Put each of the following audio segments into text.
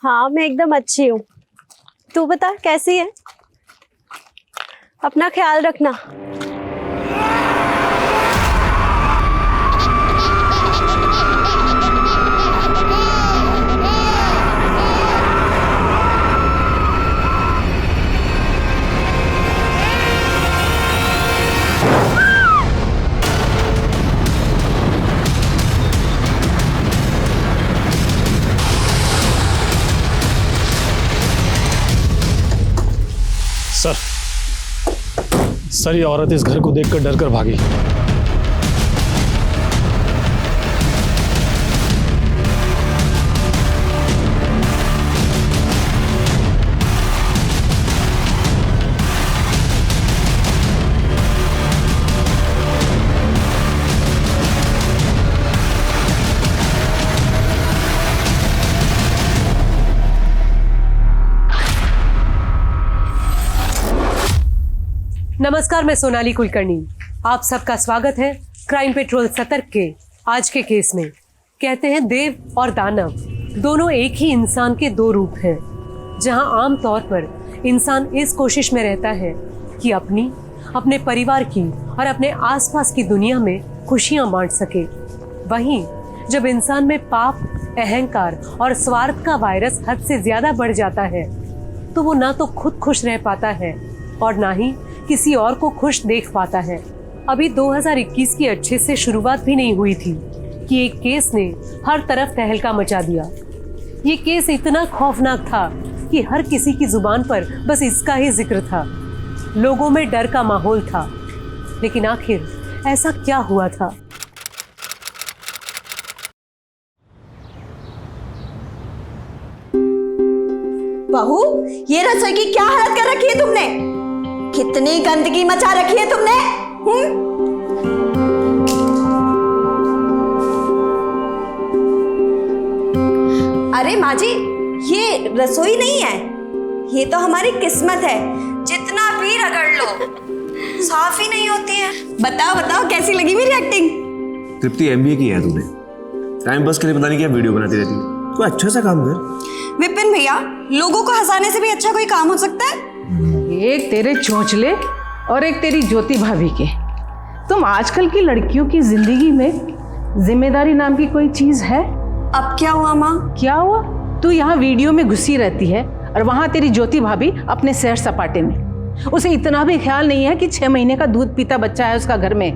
हाँ मैं एकदम अच्छी हूँ। तू बता कैसी है? अपना ख्याल रखना। सर ये औरत इस घर को देखकर डर कर भागी। नमस्कार, मैं सोनाली कुलकर्णी। आप सबका स्वागत है क्राइम पेट्रोल सतर्क के आज के केस में। कहते हैं देव और दानव दोनों एक ही इंसान के दो रूप हैं। जहां आम तौर पर इंसान इस कोशिश में रहता है कि अपने परिवार की और अपने आसपास की दुनिया में खुशियां बांट सके, वहीं जब इंसान में पाप, अहंकार और स्वार्थ का वायरस हद से ज्यादा बढ़ जाता है तो वो ना तो खुद खुश रह पाता है और ना ही किसी और को खुश देख पाता है। अभी 2021 की अच्छे से शुरुआत भी नहीं हुई थी कि एक केस ने हर तरफ तहलका मचा दिया। ये केस इतना खौफनाक था कि हर किसी की जुबान पर बस इसका ही जिक्र था। लोगों में डर का माहौल था, लेकिन आखिर ऐसा क्या हुआ था? बहू, ये रसोई की क्या हालत कर रखी है तुमने? कितनी गंदगी मचा रखी है तुमने? अरे माँ जी, ये रसोई नहीं है, ये तो हमारी किस्मत है। जितना भी रगड़ लो साफ ही नहीं होती है। बताओ बताओ कैसी लगी मेरी एक्टिंग? तृप्ति एमबीए की है तूने, टाइम पास के लिए पता नहीं क्या वीडियो बनाती रहती है। तू अच्छा सा काम कर। विपिन भैया, लोगों को हंसाने से भी अच्छा कोई काम हो सकता है? एक तेरे चोंचले और एक तेरी ज्योति भाभी के। तुम आजकल की लड़कियों की जिंदगी में जिम्मेदारी नाम की कोई चीज है? अब क्या हुआ माँ? क्या हुआ? तू यहाँ वीडियो में घुसी रहती है और वहां तेरी ज्योति भाभी अपने सैर सपाटे में। उसे इतना भी ख्याल नहीं है कि 6 महीने का दूध पीता बच्चा है उसका घर में।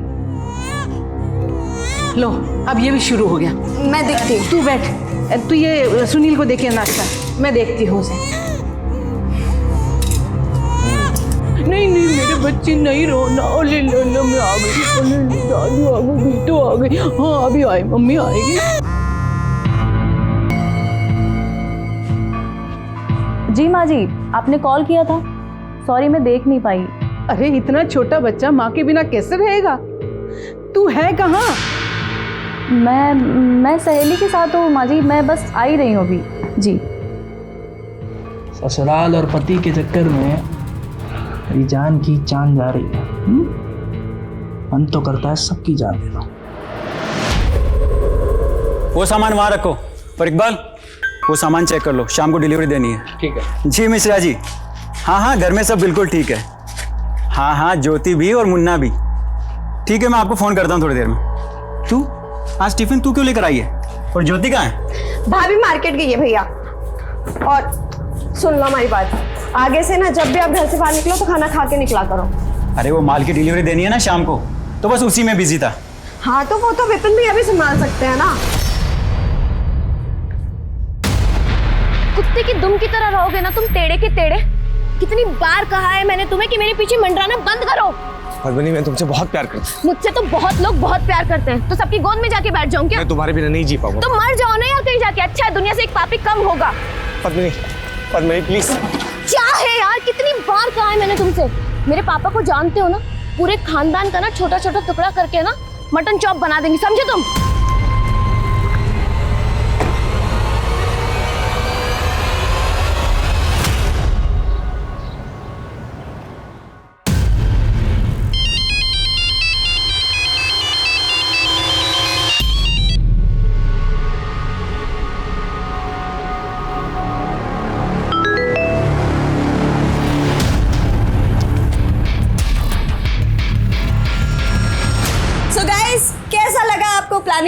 लो, अब ये भी शुरू हो गया। मैं देखती हूँ। तू बैठ, तू ये सुनील को देखे नाश्ता, मैं देखती हूँ उसे। नहीं नहीं मेरे बच्चे नहीं रोना। ओले लो, मैं आ गई। ओले दादी आ गई, बेटो आ गई। हाँ अभी आई, मम्मी आएगी। जी माँ जी, आपने कॉल किया था। सॉरी मैं देख नहीं पाई। अरे इतना छोटा बच्चा माँ के बिना कैसे रहेगा? तू है कहाँ? मैं सहेली के साथ हूँ माँ जी, मैं बस आ ही रही हूँ अभी। जी। ससुराल और पति के चक्कर में मेरी जान की जान जा रही है। मन तो करता है सबकी जान दे दो। वो सामान वहां रखो। और इकबाल, वो सामान चेक कर लो, शाम को डिलीवरी देनी है। ठीक है जी मिश्रा जी। हाँ घर में सब बिल्कुल ठीक है। हाँ ज्योति भी और मुन्ना भी ठीक है। मैं आपको फोन करता हूँ थोड़ी देर में। तू आज टिफिन तू क्यों लेकर आई है? और ज्योति कहाँ है? भाभी मार्केट गई है भैया। और सुन लो हमारी बात, आगे से ना जब भी आप घर से बाहर निकलो तो खाना खा के निकला करो। अरे वो माल की डिलीवरी देनी है ना शाम को, तो बस उसी में बिजी था। हाँ तो वो तो विपिन भैया भी संभाल सकते हैं ना। कुत्ते की दुम की तरह रहोगे ना तुम, टेढ़े के टेढ़े। कितनी बार कहा है मैंने तुम्हें कि मेरे पीछे मंडराना बंद करो। पद्मिनी, मैं तुमसे बहुत प्यार करता हूँ। मुझसे तो बहुत लोग बहुत प्यार करते हैं, तो सबकी गोद में जाके बैठ जाऊं क्या? मैं तुम्हारे बिना नहीं जी पाऊंगा। तो मर जाओ ना यार कहीं जाके। अच्छा है, दुनिया से एक पापी कम होगा। पद्मिनी प्लीज। क्या है यार, कितनी बार कहा है मैंने तुमसे। मेरे पापा को जानते हो ना, पूरे खानदान का ना छोटा छोटा टुकड़ा करके ना मटन चॉप बना देंगे, समझे तुम?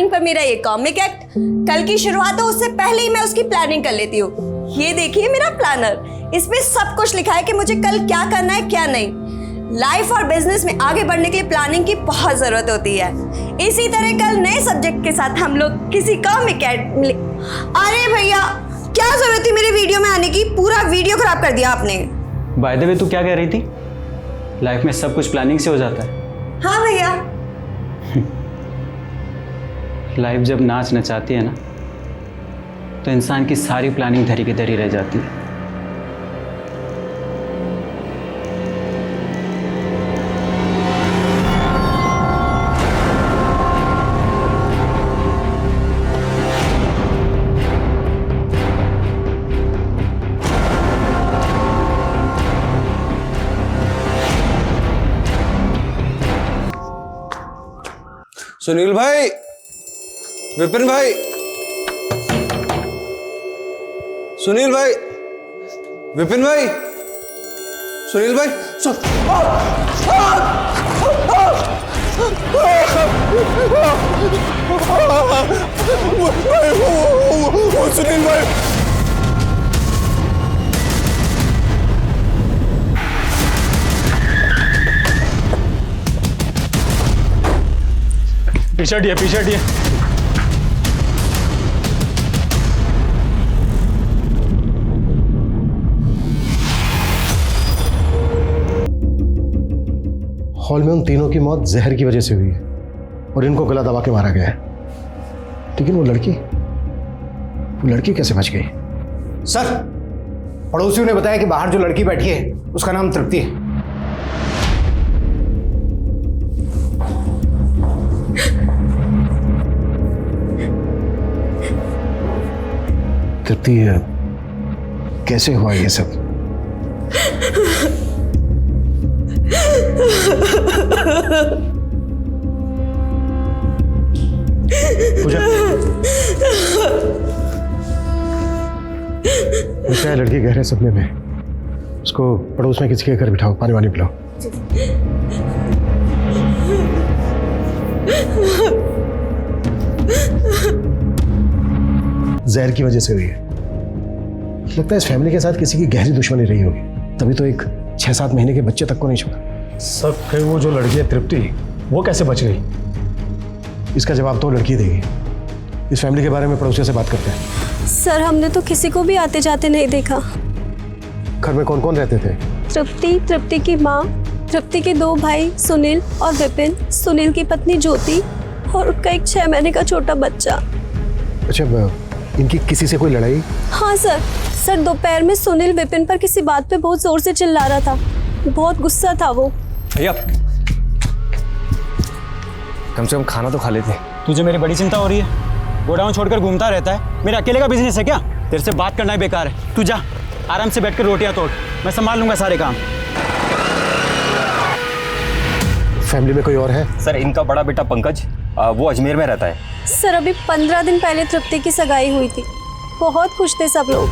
प्लानिंग पर मेरा ये कॉमिक एक्ट। कल की शुरुआत हो उससे पहले ही मैं उसकी प्लानिंग कर लेती हूँ। ये देखिए मेरा प्लानर, इसमें सब कुछ लिखा है कि मुझे कल क्या करना है क्या नहीं। लाइफ और बिजनेस में आगे बढ़ने के लिए प्लानिंग की बहुत जरूरत होती है। इसी तरह कल नए सब्जेक्ट के साथ हम लोग किसी कॉमिक एक्ट। अरे भैया, क्या जरूरत थी मेरे वीडियो में आने की? पूरा वीडियो खराब कर दिया आपने। बाय द वे, तू क्या कह रही थी? लाइफ में सब कुछ प्लानिंग से हो जाता है। हाँ भैया। लाइफ जब नाच नचाती है ना, तो इंसान की सारी प्लानिंग धरी की धरी रह जाती है। सुनील भाई, विपिन भाई, सुनील भाई, विपिन भाई, सुनील भाई, सुनील भाई, पीछे हटिए, पीछे हटिए। हॉल में उन तीनों की मौत जहर की वजह से हुई है और इनको गला दबा के मारा गया है। लेकिन वो लड़की कैसे बच गई? सर, पड़ोसियों ने बताया कि बाहर जो लड़की बैठी है उसका नाम तृप्ति है। तृप्ति, कैसे हुआ ये सब? पूजा, क्या लड़की गहरे सपने में, उसको पड़ोस में किसी के घर बिठाओ, पानी वानी पिलाओ। जहर की वजह से हुई है। लगता है इस फैमिली के साथ किसी की गहरी दुश्मनी रही होगी, तभी तो एक 6-7 महीने के बच्चे तक को नहीं छोड़ा। सब कहीं वो जो लड़की है तृप्ति, वो कैसे बच गई? इसका जवाब तो लड़की देगी। इस फैमिली के बारे में पड़ोसियों से बात करते हैं। सर, हमने तो किसी को भी आते जाते नहीं देखा। घर में कौन कौन रहते थे? तृप्ति, तृप्ति की माँ, तृप्ति के 2 भाई सुनील और विपिन, सुनील की पत्नी ज्योति और उनका एक 6 महीने का छोटा बच्चा। अच्छा, इनकी किसी से कोई लड़ाई? हाँ सर, दोपहर में सुनील विपिन पर किसी बात पे बहुत जोर से चिल्ला रहा था। बहुत गुस्सा था वो। भैया, कम से कम खाना तो खा लेते। तुझे मेरी बड़ी चिंता हो रही है? गोडाउन छोड़कर घूमता रहता है। मेरे अकेले का बिजनेस है क्या? तेरे से बात करना ही बेकार है। तू जा, आराम से बैठकर रोटियां तोड़, मैं संभाल लूंगा सारे काम। फैमिली में कोई और है? सर, इनका बड़ा बेटा पंकज, वो अजमेर में रहता है। सर, अभी 15 दिन पहले तृप्ति की सगाई हुई थी। बहुत खुश थे सब लोग।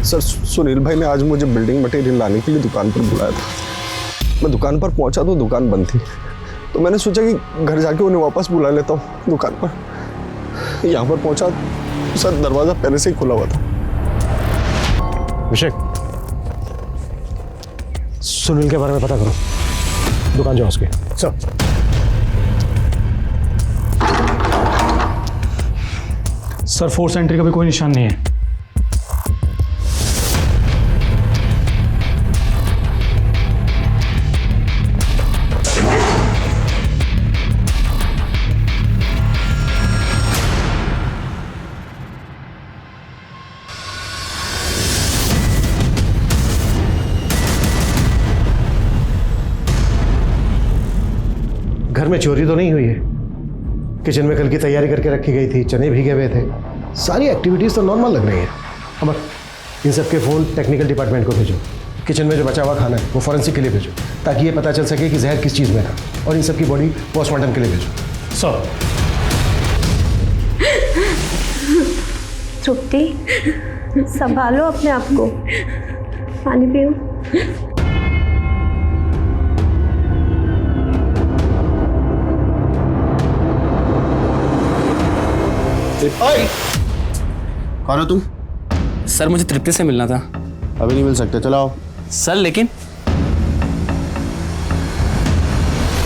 सर, सुनील भाई ने आज मुझे बिल्डिंग मटेरियल लाने के लिए दुकान पर बुलाया था। मैं दुकान पर पहुंचा तो दुकान बंद थी, तो मैंने सोचा कि घर जाके उन्हें वापस बुला लेता हूँ दुकान पर। यहाँ पर पहुंचा सर, दरवाजा पहले से ही खुला हुआ था। अभिषेक, सुनील के बारे में पता करो, दुकान जाओ उसके। सर, सर, फोर्स एंट्री का भी कोई निशान नहीं है। घर में चोरी तो नहीं हुई है? किचन में कल की तैयारी करके रखी गई थी, चने भीगे हुए थे, सारी एक्टिविटीज़ तो नॉर्मल लग रही है। अमर, इन सब के फ़ोन टेक्निकल डिपार्टमेंट को भेजो। किचन में जो बचा हुआ खाना है वो फॉरेंसिक के लिए भेजो, ताकि ये पता चल सके कि जहर किस चीज़ में था, और इन सब की बॉडी पोस्टमार्टम के लिए भेजो। सर, तृप्ति, संभालो अपने आप को। पानी पियो। कौन हो तुम? सर मुझे तृप्ति से मिलना था। अभी नहीं मिल सकते, चलो आओ। सर लेकिन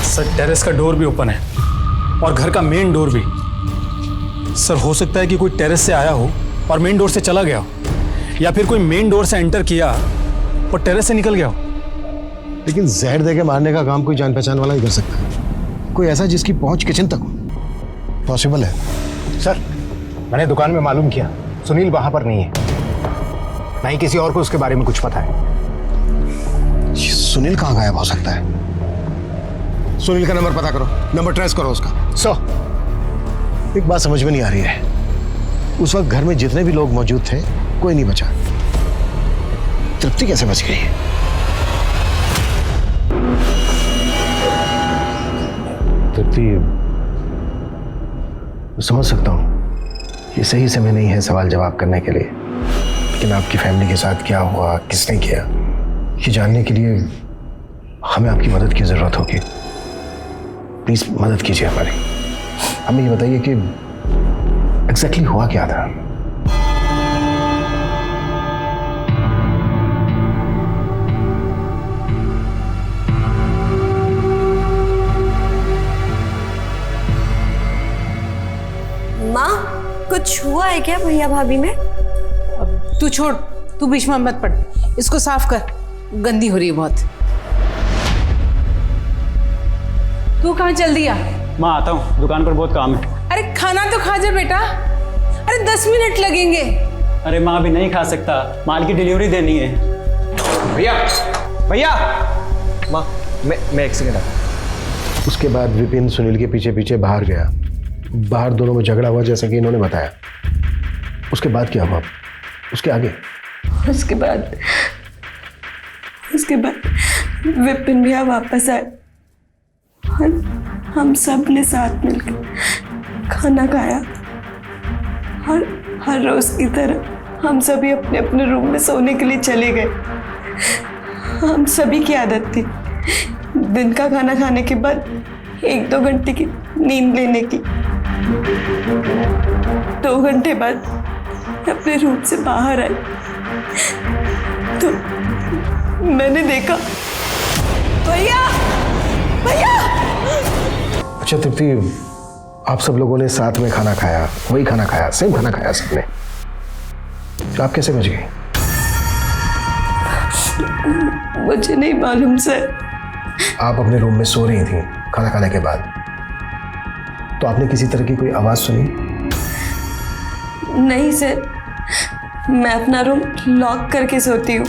सर टेरेस का डोर भी ओपन है और घर का मेन डोर भी। सर हो सकता है कि कोई टेरेस से आया हो और मेन डोर से चला गया हो, या फिर कोई मेन डोर से एंटर किया और टेरेस से निकल गया हो। लेकिन जहर दे के मारने का काम कोई जान पहचान वाला ही कर सकता है, कोई ऐसा जिसकी पहुंच किचन तक हो। पॉसिबल है सर, मैंने दुकान में मालूम किया, सुनील वहां पर नहीं है, ना ही किसी और को उसके बारे में कुछ पता है। सुनील कहाँ गायब हो सकता है? सुनील का नंबर पता करो, नंबर ट्रेस करो उसका। एक बात समझ में नहीं आ रही है, उस वक्त घर में जितने भी लोग मौजूद थे कोई नहीं बचा, तृप्ति कैसे बच गई? तृप्ति, समझ सकता हूं ये सही समय नहीं है सवाल जवाब करने के लिए, लेकिन आपकी फैमिली के साथ क्या हुआ, किसने किया, ये जानने के लिए हमें आपकी मदद की जरूरत होगी। प्लीज मदद कीजिए हमारी। हमें ये बताइए कि एग्जैक्टली हुआ क्या था? माँ, कुछ हुआ है क्या भैया भाभी में? तू छोड़, तू बीच में मत पड़, इसको साफ कर, गंदी हो रही है बहुत। तू कहाँ चल दिया? मैं आता हूँ, दुकान पर बहुत काम है। अरे खाना तो खा जा बेटा, अरे 10 मिनट लगेंगे। अरे माँ अभी नहीं खा सकता, माल की डिलीवरी देनी है। भैया भैया, माँ मैं एक सेकंड आता। उसके बाद विपिन सुनील के पीछे पीछे बाहर गया, बाहर दोनों में झगड़ा हुआ जैसा कि इन्होंने बताया। उसके बाद क्या हुआ? उसके आगे? उसके बाद विपिन भैया वापस आए और हम सब ने साथ मिलकर खाना खाया और हर रोज की तरह हम सभी अपने अपने रूम में सोने के लिए चले गए। हम सभी की आदत थी दिन का खाना खाने के बाद 1-2 घंटे की नींद लेने की। 2 घंटे बाद अपने रूम से बाहर आई तो मैंने देखा भैया। अच्छा तृप्ति, आप सब लोगों ने साथ में खाना खाया, वही खाना खाया, सेम खाना खाया सबने, तो आप कैसे बच गए? मुझे नहीं मालूम सर। आप अपने रूम में सो रही थी खाना खाने के बाद, तो आपने किसी तरह की कोई आवाज सुनी? नहीं सर, मैं अपना रूम लॉक करके सोती हूँ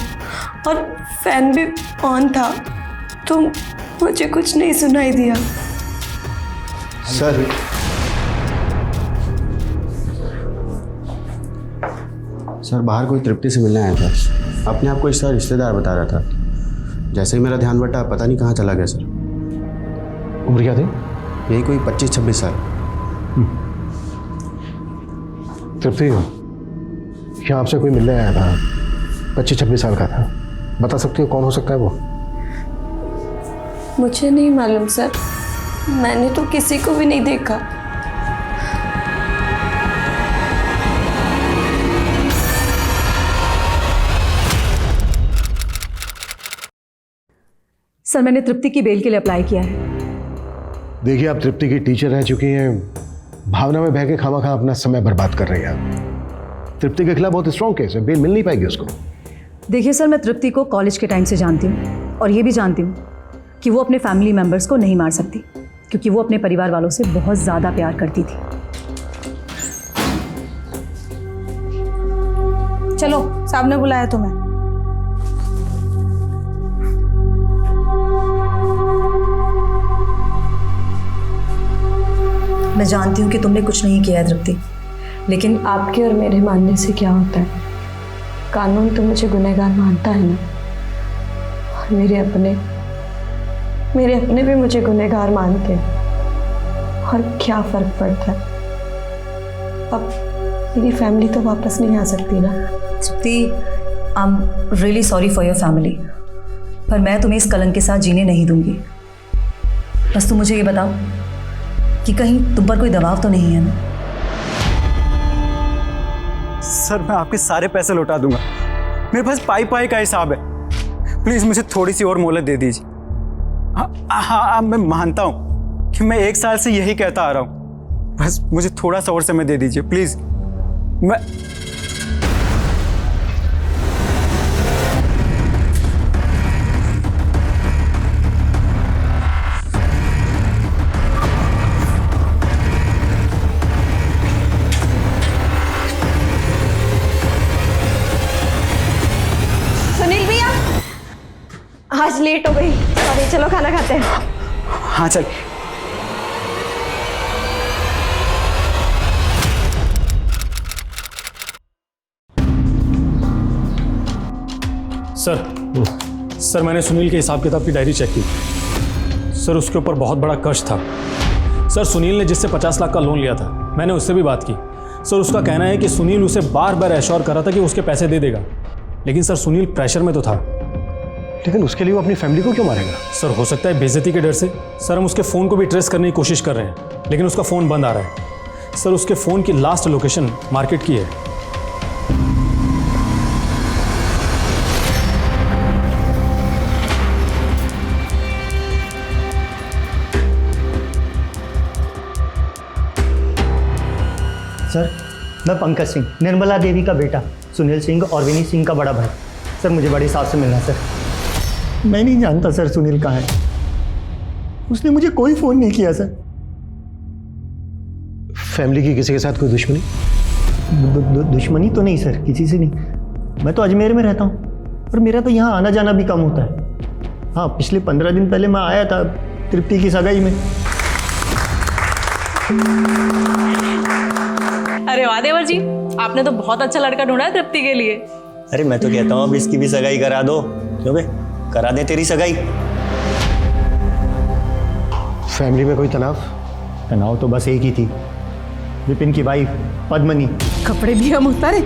और फैन भी ऑन था, तो मुझे कुछ नहीं सुनाई दिया। सर बाहर कोई तृप्ति से मिलने आया था, अपने आप को इसका रिश्तेदार बता रहा था। जैसे ही मेरा ध्यान बटा, पता नहीं कहाँ चला गया सर। उम्र क्या थी? यही कोई 25-26 साल। तृप्ति, क्या आपसे कोई मिलने आया था, 25-26 साल का था, बता सकते हो कौन हो सकता है वो? मुझे नहीं मालूम सर, मैंने तो किसी को भी नहीं देखा। सर मैंने तृप्ति की बेल के लिए अप्लाई किया है। देखिए, आप तृप्ति की टीचर रह चुकी हैं, भावना में बह के खामा अपना समय बर्बाद कर रही हैं। तृप्ति के खिलाफ बहुत स्ट्रॉन्ग केस है, बेल मिल नहीं पाएगी उसको। देखिए सर, मैं तृप्ति को कॉलेज के टाइम से जानती हूँ और ये भी जानती हूँ कि वो अपने फैमिली मेम्बर्स को नहीं मार सकती, क्योंकि वो अपने परिवार वालों से बहुत ज़्यादा प्यार करती थी। चलो, साहब ने बुलाया तुम्हें। मैं जानती हूँ कि तुमने कुछ नहीं किया है तृप्ति, लेकिन आपके और मेरे मानने से क्या होता है? कानून तो मुझे गुनहगार मानता है ना, और मेरे अपने भी मुझे गुनहगार मानते हैं। और क्या फर्क पड़ता है? अब मेरी फैमिली तो वापस नहीं आ सकती ना। Tripti, I am really sorry for your family, पर मैं तुम्हें इस कलंक के साथ जीने नहीं दूंगी। बस तुम मुझे ये बताओ कि कहीं तुम पर कोई दबाव तो नहीं है ना? सर मैं आपके सारे पैसे लौटा दूंगा, मेरे पास पाई पाई का हिसाब है। प्लीज मुझे थोड़ी सी और मोहलत दे दीजिए। हाँ, मैं मानता हूँ कि मैं 1 साल से यही कहता आ रहा हूँ, बस मुझे थोड़ा सा और समय दे दीजिए प्लीज। मैं सुनील भैया, आज लेट हो गई, सॉरी, चलो खाना खाते हैं। हाँ चल। सर मैंने सुनील के हिसाब किताब की डायरी चेक की। सर उसके ऊपर बहुत बड़ा कर्ज था। सर सुनील ने जिससे 50 लाख का लोन लिया था, मैंने उससे भी बात की। सर उसका कहना है कि सुनील उसे बार बार एश्योर कर रहा था कि उसके पैसे दे देगा, लेकिन सर सुनील प्रेशर में तो था। लेकिन उसके लिए वो अपनी फैमिली को क्यों मारेगा? सर हो सकता है बेइज्जती के डर से। सर हम उसके फ़ोन को भी ट्रेस करने की कोशिश कर रहे हैं, लेकिन उसका फ़ोन बंद आ रहा है। सर उसके फ़ोन की लास्ट लोकेशन मार्केट की है। सर मैं पंकज सिंह, निर्मला देवी का बेटा, सुनील सिंह और विनी सिंह का बड़ा भाई। सर मुझे बड़ी साहब से मिलना। सर मैं नहीं जानता सर सुनील कहाँ है, उसने मुझे कोई फ़ोन नहीं किया सर। फैमिली की किसी के साथ कोई दुश्मनी? दुश्मनी तो नहीं सर, किसी से नहीं। मैं तो अजमेर में रहता हूँ और मेरा तो यहाँ आना जाना भी कम होता है। हाँ, पिछले 15 दिन पहले मैं आया था तृप्ति की सगाई में। अरे वाह देवर जी, आपने तो बहुत अच्छा लड़का ढूंढा है तृप्ति के लिए। अरे मैं तो कहता हूँ अब इसकी भी सगाई करा दो। क्यों बे, करा दे तेरी सगाई। फैमिली में कोई तनाव? तनाव तो बस एक ही थी, विपिन की वाइफ पद्मनी। कपड़े भी हम उतारे,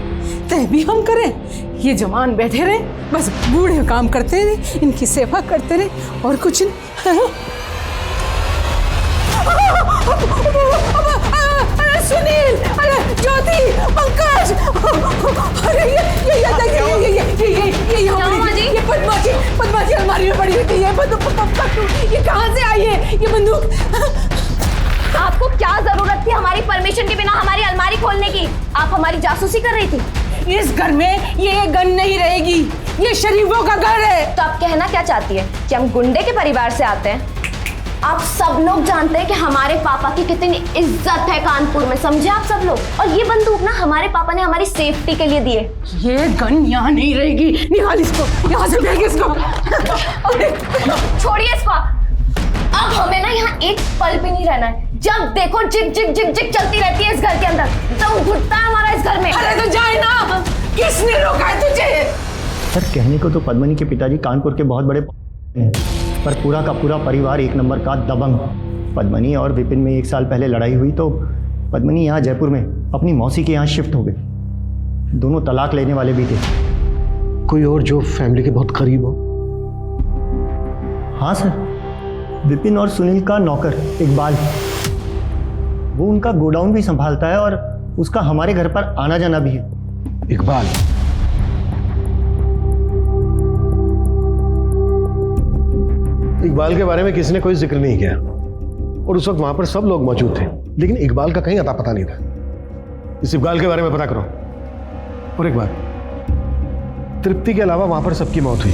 तय भी हम करें, ये जवान बैठे रहे, बस बूढ़े काम करते रहे, इनकी सेवा करते रहे और कुछ नहीं। अरे सुनील, अरे ज्योति, पंकज, अरे ये पद्मा की अलमारी में पड़ी हुई थी। ये कहाँ से आई है ये बंदूक? आपको क्या जरूरत थी हमारी परमिशन के बिना हमारी अलमारी खोलने की? आप हमारी जासूसी कर रही थी। इस घर में ये गन नहीं रहेगी, ये शरीफों का घर है। तो आप कहना क्या चाहती है कि हम गुंडे के परिवार से आते हैं? आप सब लोग जानते हैं कि हमारे पापा की कितनी इज्जत है कानपुर में, समझे आप सब लोग। और ये बंदूक ना हमारे पापा ने हमारी सेफ्टी के लिए दिए। ये गन यहाँ नहीं रहेगी, निकाल इसको, यहाँ से फेंक इसको। छोड़िए इसको। अब हमें ना यहाँ एक पल भी नहीं रहना है। जब देखो जिक जिक जिक जिक चलती रहती है इस घर के अंदर, दम घुटता है हमारा इस घर में। अरे तो जाए ना, किसने रोका है तुझे? सर कहने को तो पद्मनी के पिताजी कानपुर के बहुत बड़े हैं, पर पूरा का पूरा परिवार एक नंबर का दबंग। पद्मनी और विपिन में 1 साल पहले लड़ाई हुई तो पद्मनी यहाँ जयपुर में अपनी मौसी के यहाँ शिफ्ट हो गए। दोनों तलाक लेने वाले भी थे। कोई और जो फैमिली के बहुत करीब हो? हाँ सर, विपिन और सुनील का नौकर इकबाल, वो उनका गोडाउन भी संभालता है और उसका हमारे घर पर आना जाना भी है। इकबाल? इकबाल के बारे में किसी ने कोई जिक्र नहीं किया और उस वक्त वहां पर सब लोग मौजूद थे, लेकिन इकबाल का कहीं अता पता नहीं था। इस इकबाल के बारे में पता करो। और एक बात, तृप्ति के अलावा वहां पर सबकी मौत हुई,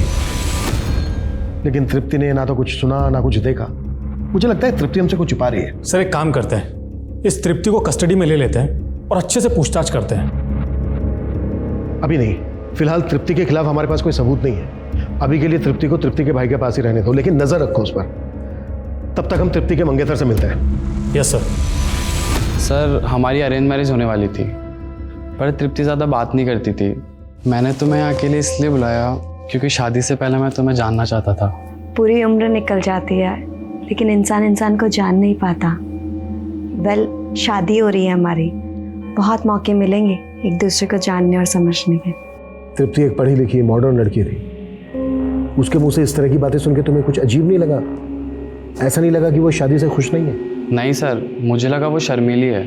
लेकिन तृप्ति ने ना तो कुछ सुना ना कुछ देखा। मुझे लगता है तृप्ति हमसे कुछ छुपा रही है। सर एक काम करते हैं, इस तृप्ति को कस्टडी में ले लेते हैं और अच्छे से पूछताछ करते हैं। अभी नहीं, फिलहाल तृप्ति के खिलाफ हमारे पास कोई सबूत नहीं है। अभी के लिए तृप्ति को तृप्ति के भाई के पास ही रहने दो, लेकिन नजर रखो उस पर। तब तक हम तृप्ति के मंगेतर से मिलते हैं। Yes sir. सर हमारी अरेंज मैरिज होने वाली थी, पर तृप्ति ज़्यादा बात नहीं करती थी। मैंने तुम्हें यहाँ के लिए इसलिए बुलाया क्योंकि शादी से पहले मैं तुम्हें जानना चाहता था। पूरी उम्र निकल जाती है लेकिन इंसान को जान नहीं पाता। वेल, शादी हो रही है हमारी, बहुत मौके मिलेंगे एक दूसरे को जानने और समझने के। तृप्ति एक पढ़ी लिखी मॉडर्न लड़की थी, उसके मुंह से इस तरह की बातें सुन के तुम्हें कुछ अजीब नहीं लगा? ऐसा नहीं लगा कि वो शादी से खुश नहीं है? नहीं सर, मुझे लगा वो शर्मीली है।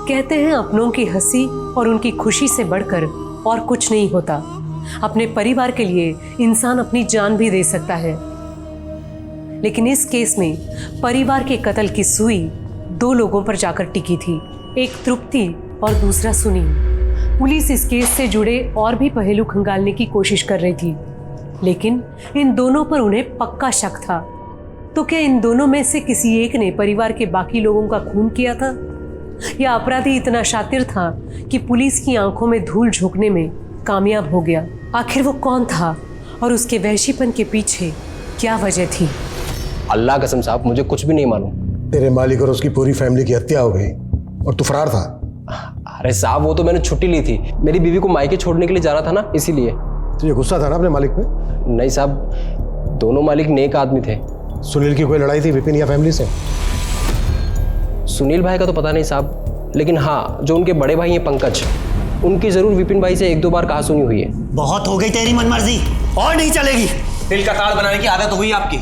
कहते हैं अपनों की हंसी और उनकी खुशी से बढ़कर और कुछ नहीं होता। अपने परिवार के लिए इंसान अपनी जान भी दे सकता है, लेकिन इस केस में परिवार के कत्ल की सुई दो लोगों पर जाकर टिकी थी, एक तृप्ति और दूसरा सुनील। पुलिस इस केस से जुड़े और भी पहलू खंगालने की कोशिश कर रही थी, लेकिन इन दोनों पर उन्हें पक्का शक था। तो क्या इन दोनों में से किसी एक ने परिवार के बाकी लोगों का खून किया था, या अपराधी इतना शातिर था कि पुलिस की आंखों में धूल झोंकने में कामयाब हो गया? आखिर वो कौन था और उसके वहशीपन के पीछे क्या वजह थी? अल्लाह कसम साहब, मुझे कुछ भी नहीं मालूम। तेरे मालिक और उसकी पूरी फैमिली की हत्या हो गई और तू फरार था। अरे साहब, वो तो मैंने छुट्टी ली थी, मेरी बीवी को मायके छोड़ने के लिए जाना था ना, इसीलिए। तुझे गुस्सा था ना अपने मालिक पे? नहीं साहब, दोनों मालिक नेक आदमी थे। सुनील की कोई लड़ाई थी विपिन या फैमिली से? सुनील भाई का तो पता नहीं साहब, लेकिन हाँ, जो उनके बड़े भाई हैं पंकज, उनकी जरूर विपिन भाई से एक दो बार कहा सुनी हुई है। बहुत हो गई तेरी मनमर्जी, और नहीं चलेगी। दिल का कार्ड बनाने की आदत हुई आपकी।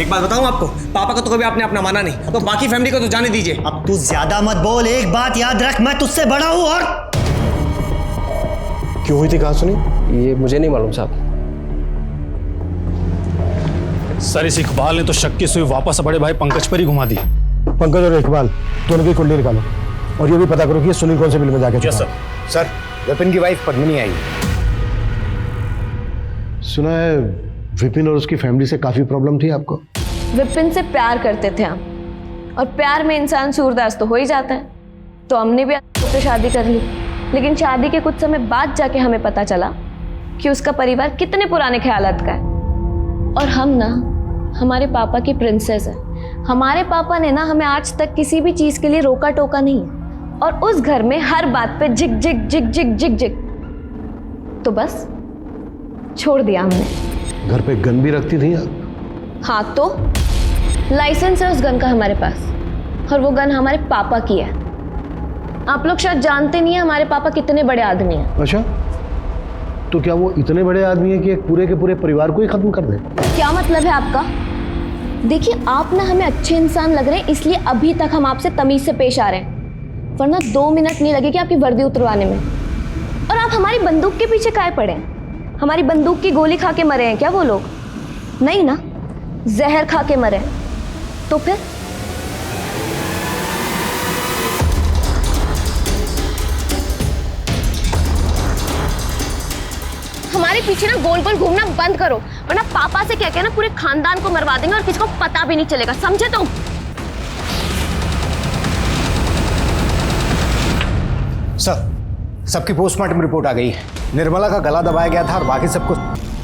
एक बात बताऊं आपको, पापा को तो कभी आपने अपना माना नहीं, तो बाकी फैमिली को तो जाने दीजिए। अब तू ज्यादा मत बोल, एक बात याद रख, मैं तुझसे बड़ा हूं। और क्यों हुई थी कहा सुनी? ये मुझे नहीं मालूम साहब। सर, इस इकबाल ने तो शक की सुई वापस बड़े भाई पंकज पर ही घुमा दी। पंकज और इकबाल दोनों की कुंडली निकालो और ये भी पता करो कि सुनील कौन से बिल में जाके सर। सर, विपिन की वाइफ पद्मिनी आई। सुना है विपिन और उसकी फैमिली से काफी प्रॉब्लम थी आपको? विपिन से प्यार करते थे हम, और प्यार में इंसान सूरदास तो हो ही जाता है। तो हमने भी उससे शादी कर ली, लेकिन शादी के कुछ समय बाद जाके हमें पता चला कि उसका परिवार कितने पुराने ख्यालात का है। और हम ना हमारे पापा की प्रिंसेस है। हमारे पापा ने ना हमें आज तक किसी भी चीज के लिए रोका टोका नहीं, और उस घर में हर बात पे जिग जिग जिग जिग जिग जिग, तो बस छोड़ दिया हमने। घर पे गन भी रखती थी आप? हाँ, तो लाइसेंस है उस गन का हमारे पास, और वो गन हमारे पापा की है। आप लोग शायद जानते नहीं है हमारे पापा कितने बड़े आदमी हैं। अच्छा, तो क्या वो इतने बड़े आदमी हैं कि एक पूरे के पूरे परिवार को ही खत्म कर दे? क्या मतलब है आपका? देखिए, आप ना हमें अच्छे इंसान लग रहे हैं, इसलिए अभी तक हम आपसे तमीज से पेश आ रहे हैं, वरना 2 मिनट नहीं लगेगी आपकी वर्दी उतरवाने में। और आप हमारी बंदूक के पीछे काहे पड़े हैं? हमारी बंदूक की गोली खा के मरे हैं क्या वो लोग? नहीं ना, जहर खा के मरे। तो फिर हमारे पीछे ना गोल गोल घूमना बंद करो, वरना पापा से कह के ना पूरे खानदान को मरवा देंगे और किसी को पता भी नहीं चलेगा, समझे तुम? सर, सबकी पोस्टमार्टम रिपोर्ट आ गई है। निर्मला का गला दबाया गया था और बाकी सबको।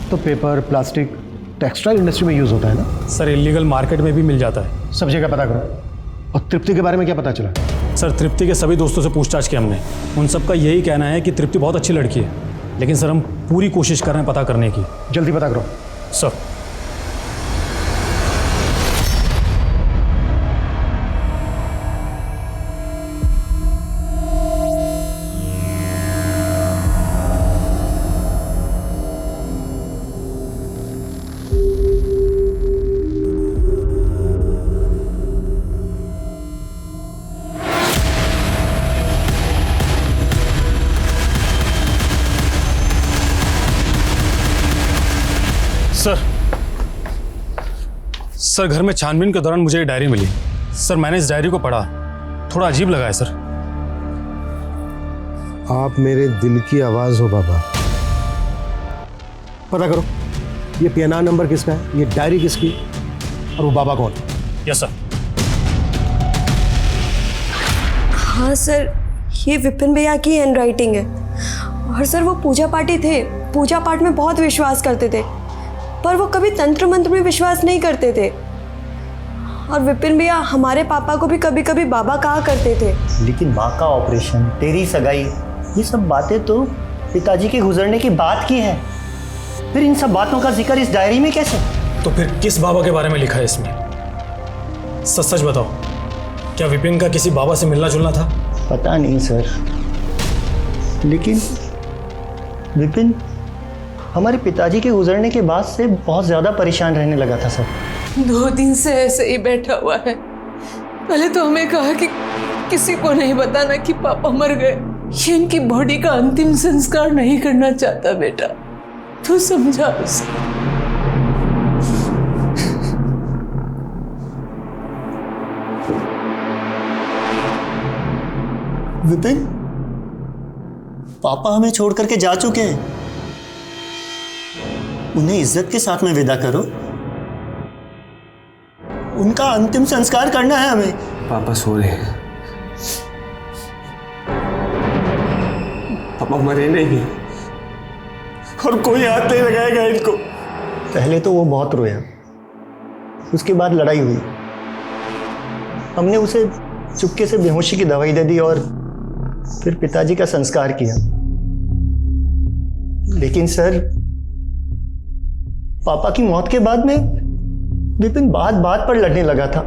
तो पेपर, प्लास्टिक, टेक्सटाइल इंडस्ट्री में यूज होता है ना? सर, इलीगल मार्केट में भी मिल जाता है। सब जगह पता करो। और तृप्ति के बारे में क्या पता चला? सर, तृप्ति के सभी दोस्तों से पूछताछ की हमने, उन सबका यही कहना है कि तृप्ति बहुत अच्छी लड़की है, लेकिन सर हम पूरी कोशिश कर रहे हैं पता करने की। जल्दी पता करो सर। सर, घर में छानबीन के दौरान मुझे ये डायरी मिली। सर, मैंने इस डायरी को पढ़ा, थोड़ा अजीब लगा है सर। आप मेरे दिल की आवाज हो बाबा। पता करो ये पीएनआर नंबर किसका है, ये डायरी किसकी, और वो बाबा कौन? Yes sir. हाँ सर, ये विपिन भैया की हैंड राइटिंग है। और सर, वो पूजा पाठी थे, पूजा पाठ में बहुत विश्वास करते थे, पर वो कभी तंत्र मंत्र में विश्वास नहीं करते थे। और विपिन भैया हमारे पापा को भी कभी कभी बाबा कहा करते थे। लेकिन माँ का ऑपरेशन, तेरी सगाई, ये सब बातें तो पिताजी के गुजरने की बात की है। फिर इन सब बातों का जिक्र इस डायरी में कैसे? तो फिर किस बाबा के बारे में लिखा है इसमें? सच सच बताओ, क्या विपिन का किसी बाबा से मिलना जुलना था? पता नहीं सर, लेकिन विपिन हमारे पिताजी के गुजरने के बाद से बहुत ज़्यादा परेशान रहने लगा था सर। 2 दिन से ऐसे ही बैठा हुआ है। पहले तो हमें कहा कि किसी को नहीं बताना कि पापा मर गए। ये इनकी बॉडी का अंतिम संस्कार नहीं करना चाहता बेटा, तू समझा उसे। विपिन, पापा हमें छोड़ करके जा चुके हैं, उन्हें इज्जत के साथ में विदा करो। उनका अंतिम संस्कार करना है हमें। पापा सो रहे हैं, पापा मरे नहीं और कोई हाथ नहीं लगाएगा इनको। पहले तो वो बहुत रोया, उसके बाद लड़ाई हुई, हमने उसे चुपके से बेहोशी की दवाई दे दी और फिर पिताजी का संस्कार किया। लेकिन सर, पापा की मौत के बाद में विपिन बात बात पर लड़ने लगा था।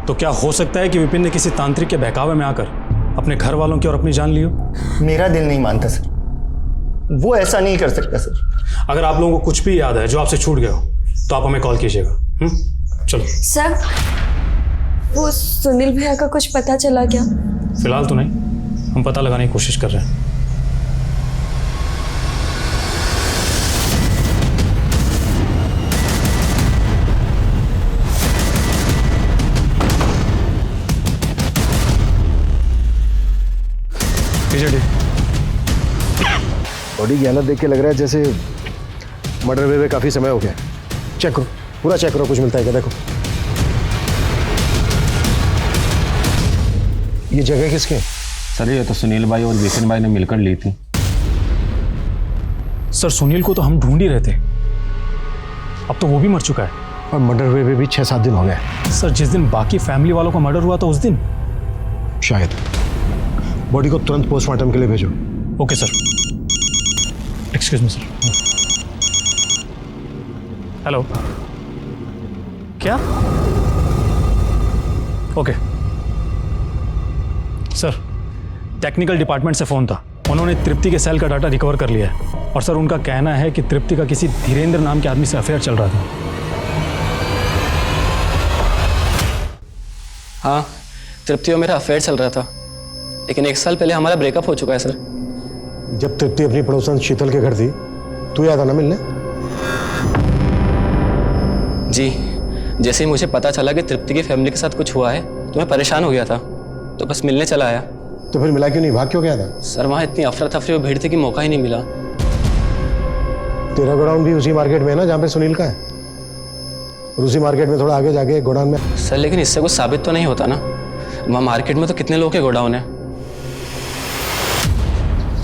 तो क्या हो सकता है कि विपिन ने किसी तांत्रिक के बहकावे में आकर अपने घर वालों की और अपनी जान ली हो? मेरा दिल नहीं मानता सर, वो ऐसा नहीं कर सकता सर। अगर आप लोगों को कुछ भी याद है जो आपसे छूट गया हो तो आप हमें कॉल कीजिएगा। चलो सर, वो सुनील भैया का कुछ पता चला क्या? फिलहाल तो नहीं, हम पता लगाने की कोशिश कर रहे हैं। बॉडी की हालत देख के लग रहा है जैसे मर्डर हुए काफी समय हो गया। चेक करो, पूरा चेक करो, कुछ मिलता है क्या? देखो, ये जगह किसकी है? सर ये तो सुनील भाई और विपिन भाई ने मिलकर ली थी। सर सुनील को तो हम ढूंढ ही रहे थे, अब तो वो भी मर चुका है। और मर्डर हुए भी 6-7 दिन हो गए। सर जिस दिन बाकी फैमिली वालों का मर्डर हुआ था उस दिन शायद। बॉडी को तुरंत पोस्टमार्टम के लिए भेजो। Okay sir. Excuse me sir. Hello, क्या? ओके सर, टेक्निकल डिपार्टमेंट से फ़ोन था, उन्होंने तृप्ति के सेल का डाटा रिकवर कर लिया है और सर उनका कहना है कि तृप्ति का किसी धीरेन्द्र नाम के आदमी से अफेयर चल रहा था। हाँ, तृप्ति और मेरा अफेयर चल रहा था, लेकिन 1 साल पहले हमारा ब्रेकअप हो चुका है सर। जब तृप्ति अपनी पड़ोसन शीतल के घर थी, तू याद आना मिलने? जी, जैसे ही मुझे पता चला कि तृप्ति की फैमिली के साथ कुछ हुआ है तो मैं परेशान हो गया था, तो बस मिलने चला आया। तो फिर मिला क्यों नहीं? भाग क्यों गया था? सर वहाँ इतनी अफरा तफरी और भीड़ थी कि मौका ही नहीं मिला। तेरा गोडाउन भी उसी मार्केट में है ना जहाँ पे सुनील का है? और उसी मार्केट में थोड़ा आगे जाके गोडाउन में। सर लेकिन इससे कुछ साबित तो नहीं होता ना, वहाँ मार्केट में तो कितने लोग के गोडाउन है।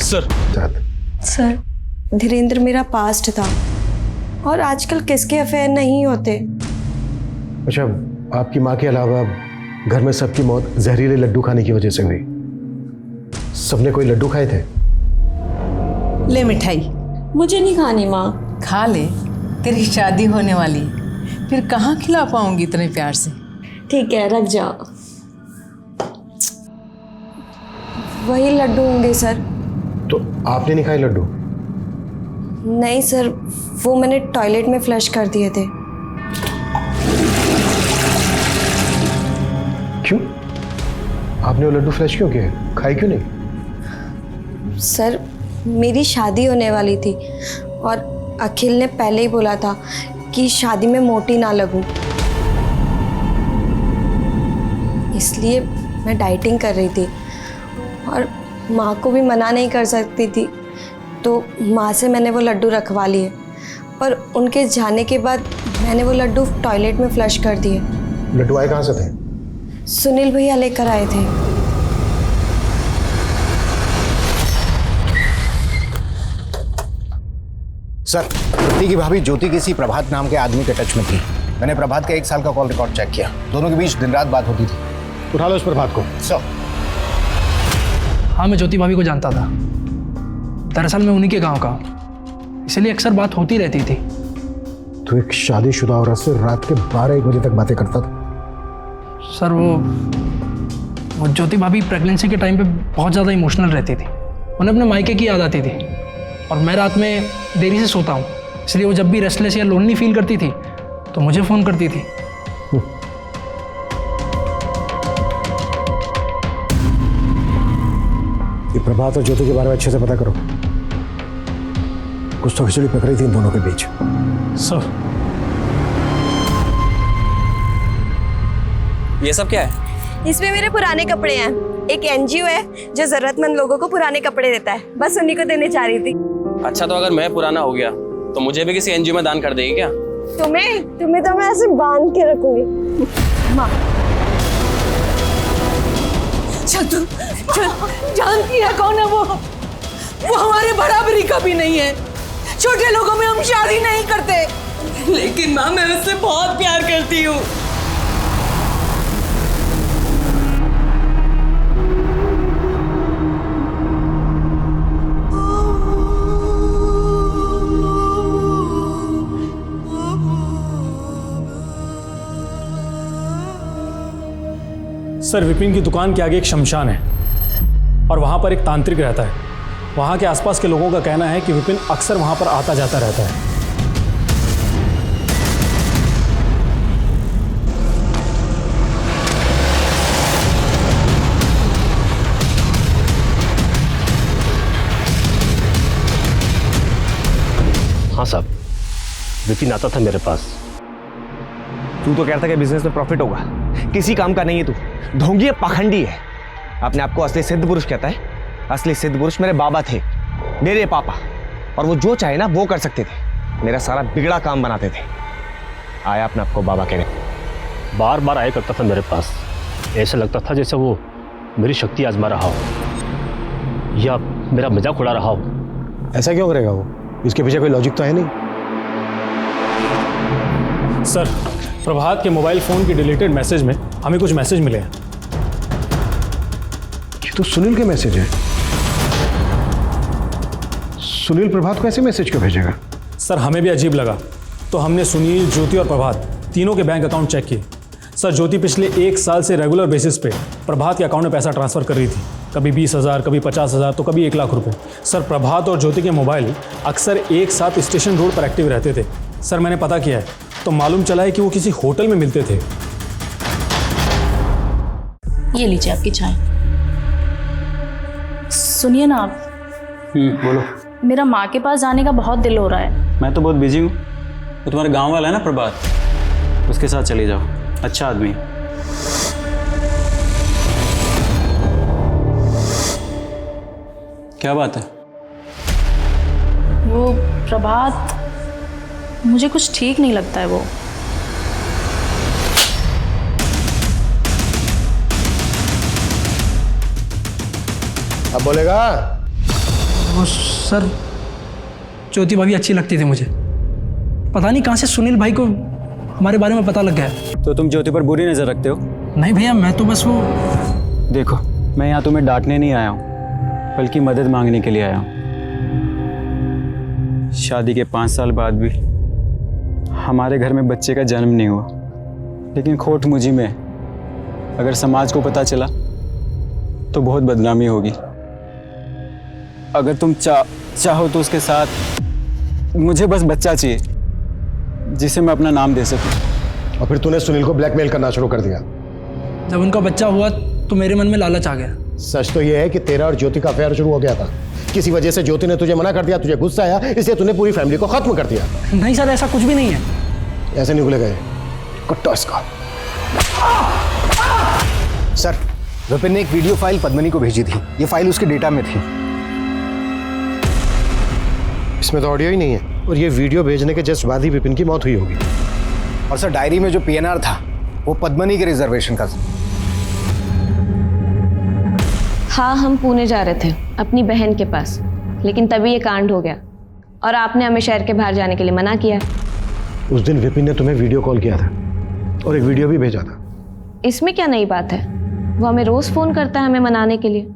सर, धीरेन्द्र मेरा पास्ट था और आजकल किसके अफेयर नहीं होते। अच्छा, आपकी माँ के अलावा घर में सबकी मौत जहरीले लड्डू खाने की वजह से हुई। सबने कोई लड्डू खाए थे? ले मिठाई। मुझे नहीं खानी माँ। खा ले, तेरी शादी होने वाली, फिर कहाँ खिला पाऊंगी इतने प्यार से। ठीक है, रख जाओ। वही लड्डू होंगे सर। तो आपने नहीं खाए लड्डू? नहीं सर, वो मैंने टॉयलेट में फ्लश कर दिए थे। क्यों? आपने वो लड्डू फ्लश क्यों किए? खाए क्यों नहीं? सर मेरी शादी होने वाली थी और अखिल ने पहले ही बोला था कि शादी में मोटी ना लगूं, इसलिए मैं डाइटिंग कर रही थी और माँ को भी मना नहीं कर सकती थी, तो माँ से मैंने वो लड्डू रखवा लिए, पर उनके जाने के बाद मैंने वो लड्डू टॉयलेट में फ्लश कर दिए। लड्डू आए कहाँ से थे? सुनील भैया लेकर आए थे। सर, तृप्ति की भाभी ज्योति किसी प्रभात नाम के आदमी के टच में थी। मैंने प्रभात का 1 साल का कॉल रिकॉर्ड चेक किया, दोनों के बीच दिन रात बात होती थी। उठा लो उस प्रभात को। सर। हाँ, मैं ज्योति भाभी को जानता था। दरअसल मैं उन्हीं के गांव का, इसलिए अक्सर बात होती रहती थी। तो एक शादीशुदा औरत से रात के 12-1 बजे तक बातें करता था? सर वो ज्योति भाभी प्रेगनेंसी के टाइम पे बहुत ज़्यादा इमोशनल रहती थी। उन्हें अपने मायके की याद आती थी और मैं रात में देरी से सोता हूँ, इसलिए वो जब भी रेस्टलेस या लोनली फील करती थी तो मुझे फ़ोन करती थी। ये प्रभात और ज्योति के बारे में अच्छे से पता करो। कुछ तो खिचड़ी पकड़ी थी इन दोनों के बीच। सर ये सब क्या है? इसमें मेरे पुराने कपड़े हैं। एक एनजीओ है जो जरूरतमंद लोगों को पुराने कपड़े देता है, बस उन्हीं को देने चाह रही थी। अच्छा, तो अगर मैं पुराना हो गया तो मुझे भी किसी एनजीओ में दान कर देगी क्या? तुम्हें तो मैं ऐसे बांध के रखूंगी। माँ चल तू चल, जानती है कौन है वो हमारे बराबरी का भी नहीं है। छोटे लोगों में हम शादी नहीं करते। लेकिन माँ, मैं उससे बहुत प्यार करती हूँ। सर, विपिन की दुकान के आगे एक शमशान है और वहाँ पर एक तांत्रिक रहता है। वहाँ के आसपास के लोगों का कहना है कि विपिन अक्सर वहाँ पर आता जाता रहता है। हाँ साहब, विपिन आता था मेरे पास। तू तो कहता कि बिजनेस में प्रॉफिट होगा, किसी काम का नहीं है तू। ढोंगी है, पाखंडी है। अपने आप को असली सिद्ध पुरुष कहता है। असली सिद्ध पुरुष मेरे बाबा थे, मेरे पापा, और वो जो चाहे ना वो कर सकते थे। मेरा सारा बिगड़ा काम बनाते थे। आया अपने आपको बाबा कहने। बार बार आया करता था मेरे पास। ऐसा लगता था जैसे वो मेरी शक्ति आजमा रहा हो या मेरा मजाक उड़ा रहा हो। ऐसा क्यों करेगा वो? इसके पीछे कोई लॉजिक तो है नहीं। सर, प्रभात के मोबाइल फोन की डिलीटेड मैसेज में हमें कुछ मैसेज मिले हैं। ये तो सुनील के मैसेज है। सुनील प्रभात को ऐसे मैसेज क्यों भेजेगा? सर, हमें भी अजीब लगा तो हमने सुनील, ज्योति और प्रभात तीनों के बैंक अकाउंट चेक किए। सर, ज्योति पिछले 1 साल से रेगुलर बेसिस पे प्रभात के अकाउंट में पैसा ट्रांसफर कर रही थी। कभी 20,000, कभी 50,000, तो कभी 1 लाख रुपए। सर, प्रभात और ज्योति के मोबाइल अक्सर एक साथ स्टेशन रोड पर एक्टिव रहते थे। सर, मैंने पता किया है तो मालूम चला है कि वो किसी होटल में मिलते थे। ये लीजिए आपकी चाय। सुनिए ना आप, बोलो। मेरा माँ के पास जाने का बहुत दिल हो रहा है। मैं तो बहुत बिजी हूँ। तो तुम्हारा गांव वाला है ना प्रभात, उसके साथ चली जाओ, अच्छा आदमी है। क्या बात है? वो प्रभात, मुझे कुछ ठीक नहीं लगता है वो। अब बोलेगा? वो सर, ज्योति भाभी अच्छी लगती थी मुझे। पता नहीं कहाँ से सुनील भाई को हमारे बारे में पता लग गया। तो तुम ज्योति पर बुरी नज़र रखते हो? नहीं भैया, मैं तो बस वो। देखो, मैं यहाँ तुम्हें डांटने नहीं आया हूँ, बल्कि मदद मांगने के लिए आया हूँ। शादी के 5 साल बाद भी हमारे घर में बच्चे का जन्म नहीं हुआ, लेकिन खोट मुझी में। अगर समाज को पता चला तो बहुत बदनामी होगी। अगर तुम चाहो तो उसके साथ मुझे बस बच्चा चाहिए जिसे मैं अपना नाम दे सकूं। और फिर तूने सुनील को ब्लैकमेल करना शुरू कर दिया। जब उनका बच्चा हुआ तो मेरे मन में लालच आ गया। सच तो यह है कि तेरा और ज्योति का अफेयर शुरू हो गया था। किसी वजह से ज्योति ने तुझे मना कर दिया, तुझे गुस्सा आया, इसलिए तूने पूरी फैमिली को खत्म कर दिया। नहीं सर, ऐसा कुछ भी नहीं है। ऐसे नहीं भूले गए कुत्ता इसका। सर, विपिन ने एक वीडियो फाइल पद्मनी को भेजी थी। ये फाइल उसके डेटा में थी। इसमें तो ऑडियो ही नहीं है, और ये वीडियो भेजने के जस्ट बाद ही विपिन की मौत हुई होगी। और सर, डायरी में जो पीएनआर था वो पद्मनी के रिजर्वेशन का। हाँ, हम पुणे जा रहे थे अपनी बहन के पास, लेकिन तभी ये कांड हो गया और आपने हमें शहर के बाहर जाने के लिए मना किया। उस दिन विपिन ने तुम्हें वीडियो कॉल किया था और एक वीडियो भी भेजा था। इसमें क्या नई बात है? वो हमें रोज फोन करता है हमें मनाने के लिए।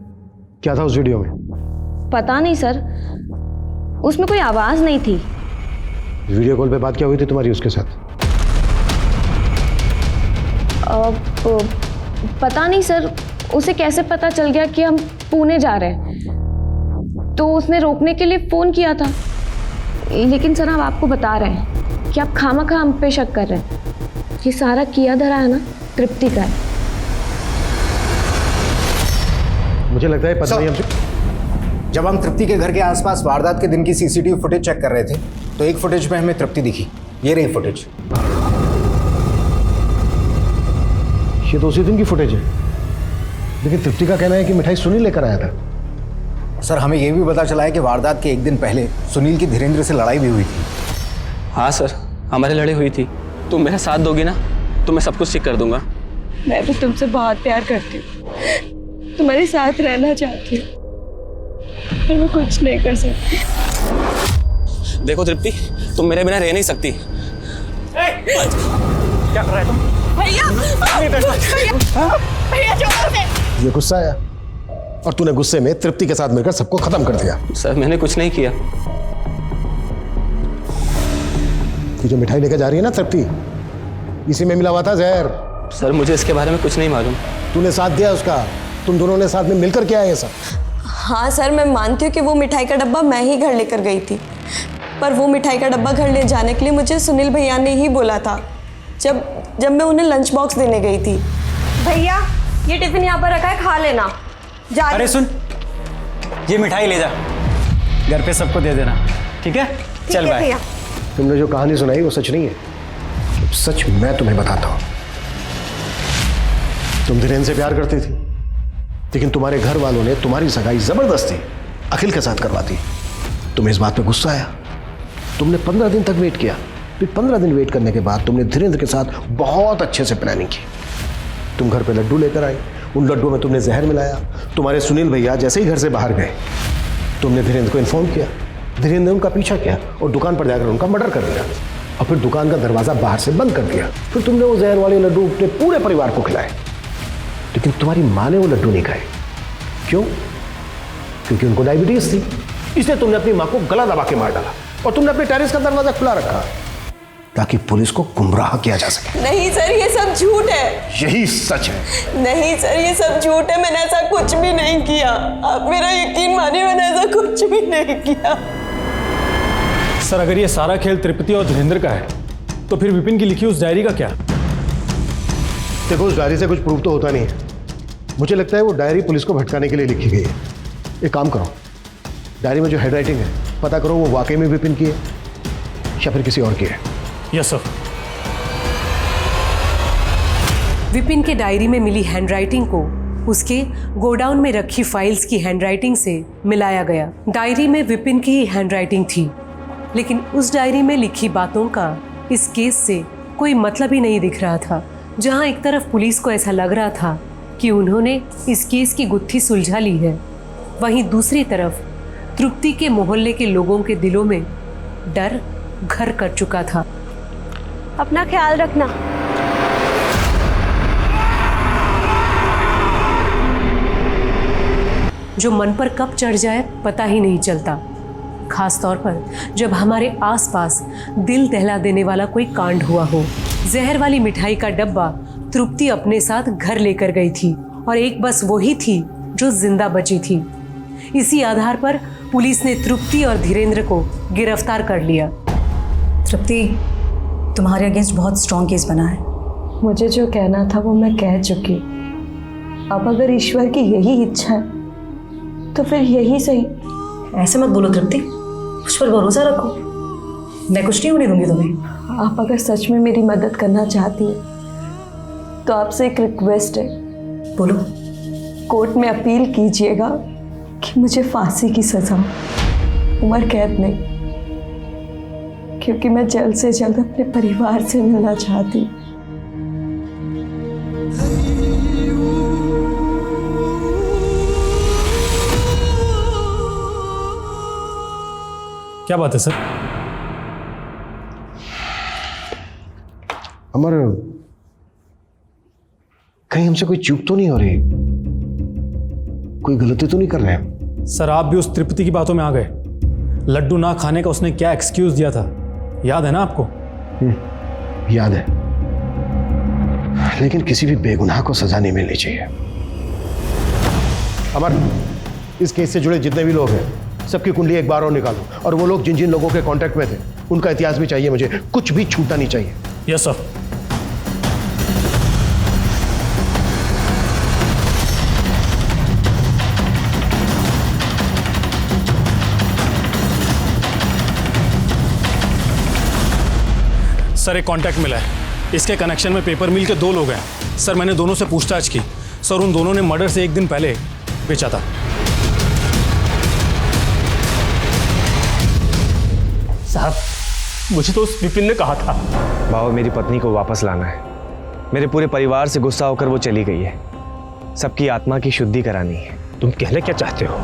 क्या था उस वीडियो में? पता नहीं सर, उसमें कोई आवाज नहीं थी। वीडियो कॉल पे बात क्या हुई थी तुम्हारी उसके साथ? पता नहीं सर, उसे कैसे पता चल गया कि हम पुणे जा रहे हैं, तो उसने रोकने के लिए फ़ोन किया था। लेकिन सर हम आपको बता रहे हैं कि आप खामखा हम पे शक कर रहे हैं। ये सारा किया धरा है ना तृप्ति का है। मुझे लगता है पद्मनी हमसे। जब हम तृप्ति के घर के आसपास वारदात के दिन की सीसीटीवी फुटेज चेक कर रहे थे तो एक फुटेज में हमें तृप्ति दिखी। ये रही फुटेज। ये तो उसी दिन की फुटेज है, लेकिन तृप्ति का कहना है कि मिठाई सुनील लेकर आया था। सर हमें यह भी पता चला है कि वारदात के एक दिन पहले सुनील की धीरेन्द्र से लड़ाई भी हुई थी। हाँ सर, हमारी लड़ाई हुई थी। तुम मेरा साथ दोगी ना तो मैं सब कुछ ठीक कर दूंगा। मैं भी तुमसे बहुत प्यार करती हूँ, तुम्हारे साथ रहना चाहती हूँ, पर मैं कुछ नहीं कर सकती। देखो तृप्ति, तुम मेरे बिना रह नहीं सकती। क्या कर रहा है तुम? भैया जोर से। ये गुस्सा आया और तूने गुस्से में तृप्ति के साथ मिलकर सबको खत्म कर दिया। सर मैंने कुछ नहीं किया। ये जो मिठाई लेकर जा रही है ना तृप्ति, इसी में मिला हुआ था जहर। सर मुझे इसके बारे में कुछ नहीं मालूम। तूने साथ दिया उसका, तुम दोनों ने साथ में मिलकर किया है ये सब। हाँ सर, मैं मानती हूँ कि वो मिठाई का डब्बा मैं ही घर लेकर गई थी, पर वो मिठाई का डब्बा घर ले जाने के लिए मुझे सुनील भैया ने ही बोला था जब मैं उन्हें लंच बॉक्स देने गई थी। भैया ये टिफिन यहाँ पर रखा है, खा लेना। अरे सुन, ये मिठाई ले जा, घर पे सबको दे देना, ठीक है? चल बाय। तुमने जो कहानी सुनाई वो सच नहीं है। सच मैं तुम्हें बताता हूँ। तुम धीरेन्द्र से प्यार करती थी, लेकिन तुम्हारे घर वालों ने तुम्हारी सगाई जबरदस्ती अखिल के साथ करवा दी। तुम्हें इस बात पे गुस्सा आया, तुमने 15 दिन तक वेट किया। फिर 15 दिन वेट करने के बाद तुमने धीरेन्द्र के साथ बहुत अच्छे से प्लानिंग की। तुम घर पे लड्डू लेकर आई, उन लड्डुओं में तुमने जहर मिलाया। तुम्हारे सुनील भैया जैसे ही घर से बाहर गए, तुमने धीरेन्द्र को इन्फॉर्म किया। धीरेन्द्र ने उनका पीछा किया और दुकान पर जाकर उनका मर्डर कर दिया, और फिर दुकान का दरवाजा बाहर से बंद कर दिया। फिर तुमने वो जहर वाले लड्डू अपने पूरे परिवार को खिलाए, लेकिन तुम्हारी माँ ने वो लड्डू नहीं खाए। क्यों? क्योंकि उनको डायबिटीज थी। इसलिए तुमने अपनी माँ को गला दबा के मार डाला और तुमने अपने टेरेस का दरवाजा खुला रखा ताकि पुलिस को गुमराह किया जा सके। नहीं सर, ये सब झूठ है। यही सच है। नहीं सर, ये सब झूठ है। मैंने ऐसा कुछ भी नहीं किया। आप मेरा यकीन मानिए, मैंने ऐसा कुछ भी नहीं किया। सर अगर ये सारा खेल तृप्ति और धीरेन्द्र का है तो फिर विपिन की लिखी उस डायरी का क्या? देखो, उस डायरी से कुछ प्रूफ तो होता नहीं है। मुझे लगता है वो डायरी पुलिस को भटकाने के लिए लिखी गई है। एक काम करो, डायरी में जो हैंडराइटिंग है पता करो वो वाकई में विपिन की है या फिर किसी और की है। Yes sir. विपिन के डायरी में मिली हैंडराइटिंग को उसके गोडाउन में रखी फाइल्स की हैंडराइटिंग से मिलाया गया। डायरी में विपिन की ही हैंडराइटिंग थी, लेकिन उस डायरी में लिखी बातों का इस केस से कोई मतलब ही नहीं दिख रहा था। जहां एक तरफ पुलिस को ऐसा लग रहा था कि उन्होंने इस केस की गुत्थी सुलझा ली है, वहीं दूसरी तरफ तृप्ति के मोहल्ले के लोगों के दिलों में डर घर कर चुका था। अपना ख्याल रखना। जो मन पर कब चढ़ जाए पता ही नहीं चलता, खास तौर पर जब हमारे आसपास दिल दहला देने वाला कोई कांड हुआ हो। जहर वाली मिठाई का डब्बा तृप्ति अपने साथ घर लेकर गई थी और एक बस वही थी जो जिंदा बची थी। इसी आधार पर पुलिस ने तृप्ति और धीरेन्द्र को गिरफ्तार कर लिया। तृप्ति, तुम्हारे अगेंस्ट बहुत स्ट्रॉन्ग केस बना है। मुझे जो कहना था वो मैं कह चुकी। अब अगर ईश्वर की यही इच्छा है तो फिर यही सही। ऐसे मत बोलो तृप्ति, मुझ पर भरोसा रखो, मैं कुछ नहीं होने दूंगी तुम्हें। आप अगर सच में मेरी मदद करना चाहती हैं तो आपसे एक रिक्वेस्ट है। बोलो। कोर्ट में अपील कीजिएगा कि मुझे फांसी की सजा, उम्र कैद नहीं, क्योंकि मैं जल्द से जल्द अपने परिवार से मिलना चाहती हूँ। क्या बात है सर? अमर, कहीं हमसे कोई चूक तो नहीं हो रही? कोई गलती तो नहीं कर रहे हैं? सर आप भी उस तृप्ति की बातों में आ गए। लड्डू ना खाने का उसने क्या एक्सक्यूज दिया था, याद है ना आपको? याद है, लेकिन किसी भी बेगुनाह को सजा नहीं मिलनी चाहिए। अमर, इस केस से जुड़े जितने भी लोग हैं सबकी कुंडली एक बार और निकालो, और वो लोग जिन जिन लोगों के कांटेक्ट में थे उनका इतिहास भी चाहिए मुझे, कुछ भी छूटना नहीं चाहिए। Yes sir. सर एक कांटेक्ट मिला है, इसके कनेक्शन में पेपर मिल के 2 लोग हैं। सर मैंने दोनों से पूछताछ की, सर उन दोनों ने मर्डर से 1 दिन पहले बेचा था। साहब, मुझे तो उस विपिन ने कहा था। बाबा, मेरी पत्नी को वापस लाना है। मेरे पूरे परिवार से गुस्सा होकर वो चली गई है। सबकी आत्मा की शुद्धि करानी है। तुम कहना क्या चाहते हो?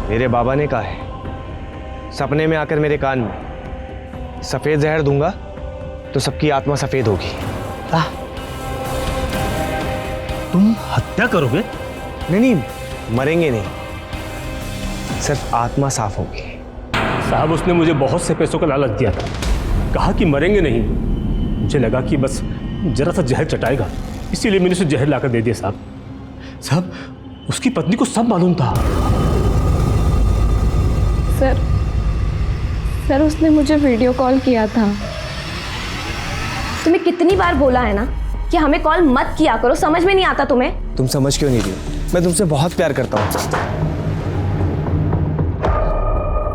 मेरे बाबा ने कहा है सपने में आकर मेरे कान में सफेद जहर दूंगा तो सबकी आत्मा सफेद होगी। तुम हत्या करोगे? नहीं, मरेंगे नहीं, सिर्फ आत्मा साफ होगी। साहब, उसने मुझे बहुत से पैसों का लालच दिया था, कहा कि मरेंगे नहीं। मुझे लगा कि बस जरा सा जहर चटाएगा, इसीलिए मैंने उसे जहर लाकर दे दिया। साहब, उसकी पत्नी को सब मालूम था। सर उसने मुझे वीडियो कॉल किया था। तुम्हें कितनी बार बोला है ना कि हमें कॉल मत किया करो, समझ में नहीं आता तुम्हें? तुम समझ क्यों नहीं रही हो? मैं तुमसे बहुत प्यार करता हूँ।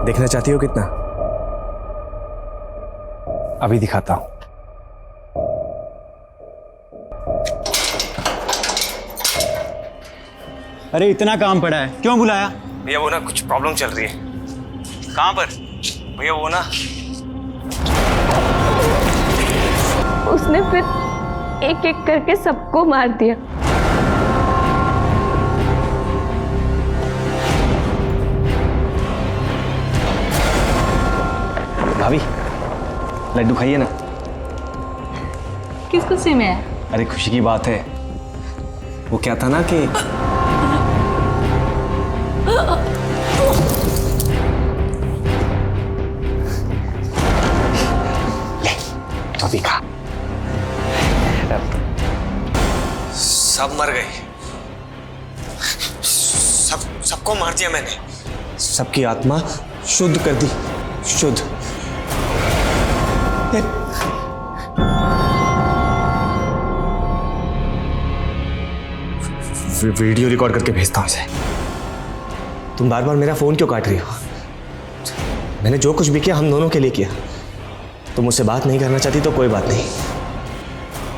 देखना चाहती हो कितना? अभी दिखाता हूं। अरे इतना काम पड़ा है, क्यों बुलाया? भैया वो ना कुछ प्रॉब्लम चल रही है। कहाँ पर? भैया वो ना उसने फिर एक एक करके सबको मार दिया। भाभी, लड्डू खाइए ना। किस खुशी में है? अरे खुशी की बात है। वो क्या था ना कि ले तो भी खा। सब मर गए, सबको मार दिया मैंने। सबकी आत्मा शुद्ध कर दी, शुद्ध। वीडियो रिकॉर्ड करके भेजता हूं इसे। तुम बार बार मेरा फोन क्यों काट रही हो? मैंने जो कुछ भी किया हम दोनों के लिए किया। तुम मुझसे बात नहीं करना चाहती तो कोई बात नहीं।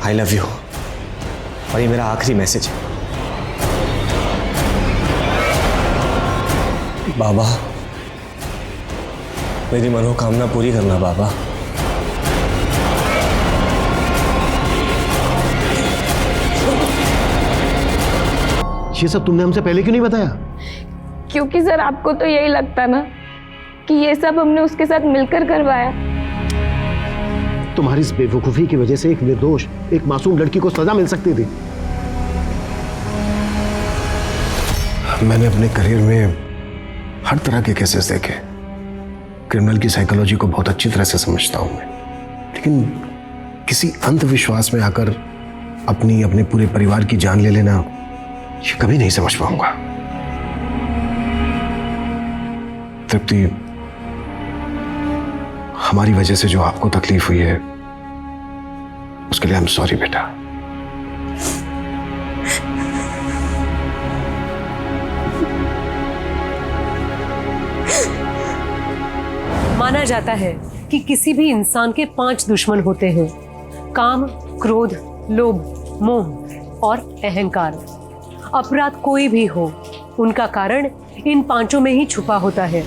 आई लव यू, और ये मेरा आखिरी मैसेज है। बाबा, मेरी मनोकामना पूरी करना बाबा। ये सब तुमने हमसे पहले क्यों नहीं बताया? क्योंकि सर आपको तो यही लगता ना कि ये सब हमने उसके साथ मिलकर करवाया। तुम्हारी इस बेवकूफी की वजह से एक निर्दोष, एक मासूम लड़की को सजा मिल सकती थी। मैंने अपने करियर में हर तरह के केसेस देखे। क्रिमिनल की साइकोलॉजी को बहुत अच्छी तरह से समझता हूं मैं, लेकिन किसी अंधविश्वास में आकर अपने पूरे परिवार की जान ले लेना, ये कभी नहीं समझ पाऊंगा। तृप्ति, हमारी वजह से जो आपको तकलीफ हुई है उसके लिए आई एम सॉरी बेटा। माना जाता है कि किसी भी इंसान के 5 दुश्मन होते हैं: काम, क्रोध, लोभ, मोह और अहंकार। अपराध कोई भी हो, उनका कारण इन 5 में ही छुपा होता है।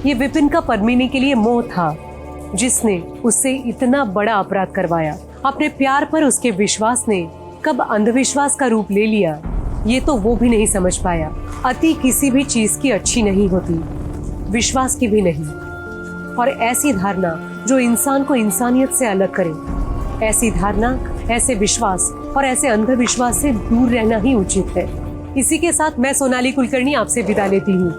ये विपिन का पद्मिनी के लिए मोह था, जिसने उससे इतना बड़ा अपराध करवाया। अपने प्यार पर उसके विश्वास ने कब अंधविश्वास का रूप ले लिया, ये तो वो भी नहीं समझ पाया। अति किसी भी चीज की अच्छी नहीं होती, विश्वास की भी नहीं। और ऐसी धारणा जो इंसान को इंसानियत से अलग करे, ऐसी धारणा, ऐसे विश्वास और ऐसे अंधविश्वास से दूर रहना ही उचित है। इसी के साथ मैं सोनाली कुलकर्णी आपसे विदा लेती हूँ।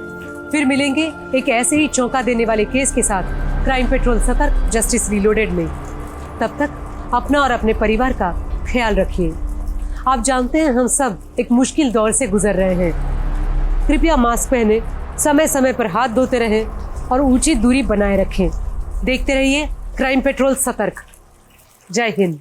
फिर मिलेंगे एक ऐसे ही चौंका देने वाले केस के साथ क्राइम पेट्रोल सतर्क, जस्टिस रीलोडेड में। तब तक अपना और अपने परिवार का ख्याल रखिए। आप जानते हैं हम सब एक मुश्किल दौर से गुजर रहे हैं। कृपया मास्क पहने, समय समय पर हाथ धोते रहें और उचित दूरी बनाए रखें। देखते रहिए क्राइम पेट्रोल सतर्क। जय हिंद।